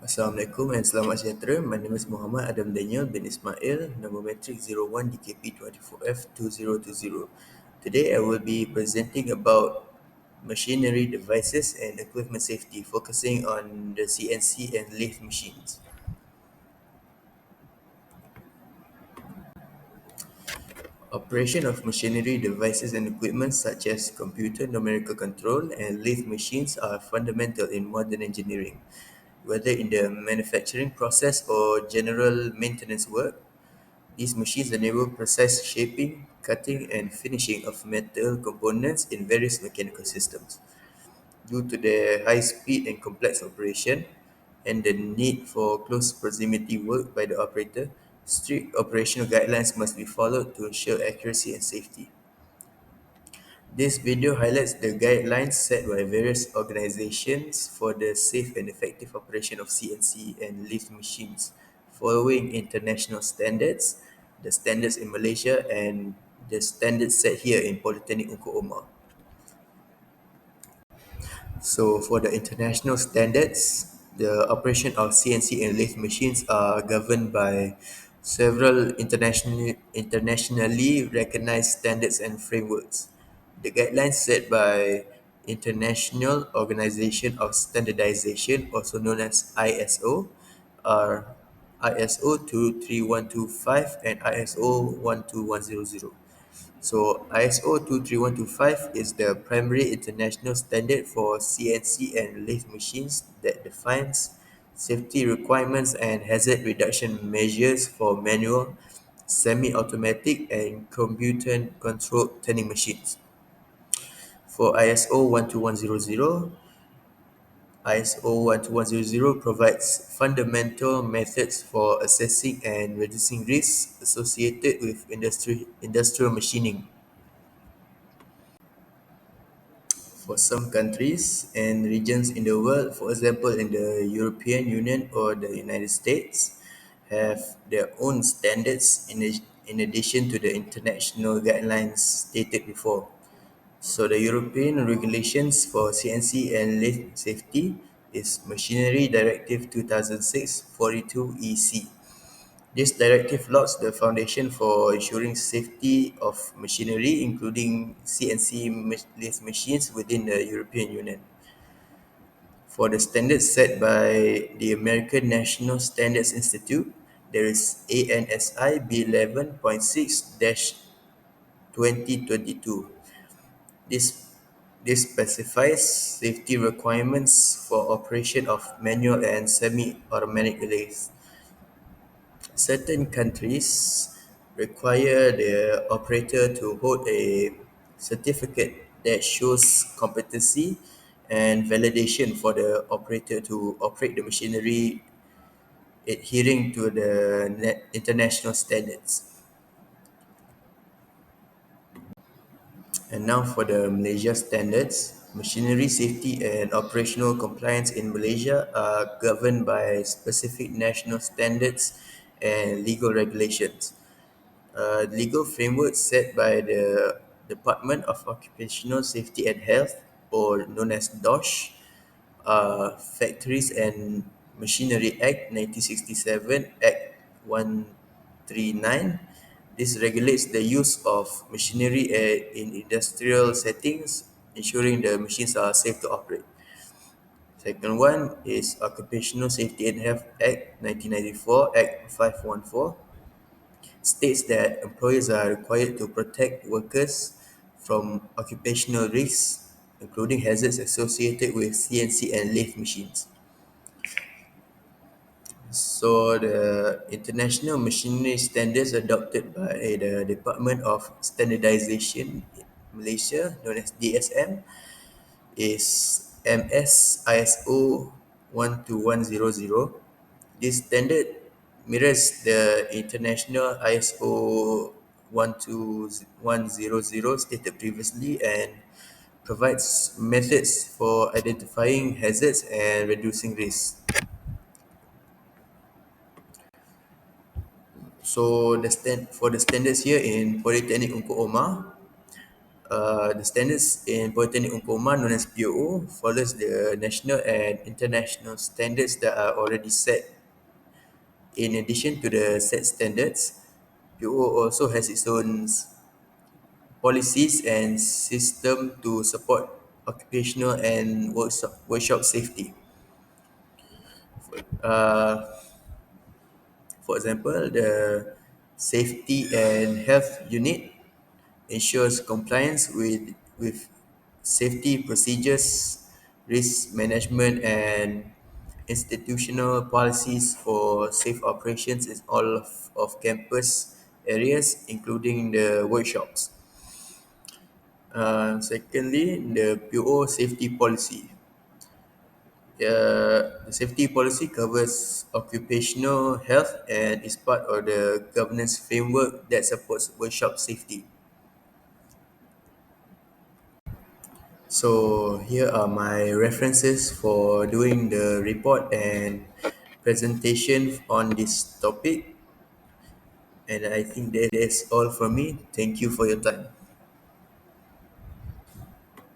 Assalamualaikum and selamat sejahtera. My name is Muhammad Adam Daniel bin Ismail, number matric 01 DKP24F2020. Today I will be presenting about machinery devices and equipment safety, focusing on the CNC and lathe machines. Operation of machinery devices and equipment such as computer numerical control and lathe machines are fundamental in modern engineering. Whether in the manufacturing process or general maintenance work, these machines enable precise shaping, cutting, and finishing of metal components in various mechanical systems. Due to their high speed and complex operation, and the need for close proximity work by the operator, strict operational guidelines must be followed to ensure accuracy and safety. This video highlights the guidelines set by various organizations for the safe and effective operation of CNC and lathe machines, following international standards, the standards in Malaysia, and the standards set here in Polytechnic Ungku Omar. So for the international standards, the operation of CNC and lathe machines are governed by several internationally recognized standards and frameworks. The guidelines set by International Organization of Standardization, also known as ISO, are ISO 23125 and ISO 12100. So ISO 23125 is the primary international standard for CNC and lathe machines that defines safety requirements and hazard reduction measures for manual, semi-automatic, and computer-controlled turning machines. For ISO 12100 provides fundamental methods for assessing and reducing risks associated with industrial machining. For some countries and regions in the world, for example, in the European Union or the United States, have their own standards in addition to the international guidelines stated before. So the European regulations for CNC and lathe safety is Machinery Directive 2006-42 EC. This directive lays the foundation for ensuring safety of machinery, including CNC lathe machines within the European Union. For the standards set by the American National Standards Institute, there is ANSI B11.6-2022. This this specifies safety requirements for operation of manual and semi-automatic lathes. Certain countries require the operator to hold a certificate that shows competency and validation for the operator to operate the machinery adhering to the international standards. And now for the Malaysia standards. Machinery safety and operational compliance in Malaysia are governed by specific national standards and legal regulations. Legal framework set by the Department of Occupational Safety and Health, or known as DOSH, Factories and Machinery Act 1967, Act 139. This regulates the use of machinery in industrial settings, ensuring the machines are safe to operate. Second one is Occupational Safety and Health Act 1994, Act 514, states that employers are required to protect workers from occupational risks, including hazards associated with CNC and lathe machines. So the international machinery standards adopted by the Department of Standardization in Malaysia, known as DSM, is MS ISO 12100. This standard mirrors the international ISO 12100 stated previously and provides methods for identifying hazards and reducing risks. So for the standards here in Polytechnic Ungku Omar, The standards in Polytechnic Umpama, known as POO, follows the national and international standards that are already set. In addition to the set standards, POO also has its own policies and system to support occupational and workshop safety. Uh, for example, the Safety and Health Unit ensures compliance with safety procedures, risk management, and institutional policies for safe operations in all of campus areas, including the workshops. Secondly, the PO safety policy. The safety policy covers occupational health and is part of the governance framework that supports workshop safety. So here are my references for doing the report and presentation on this topic. And I think that is all from me. Thank you for your time.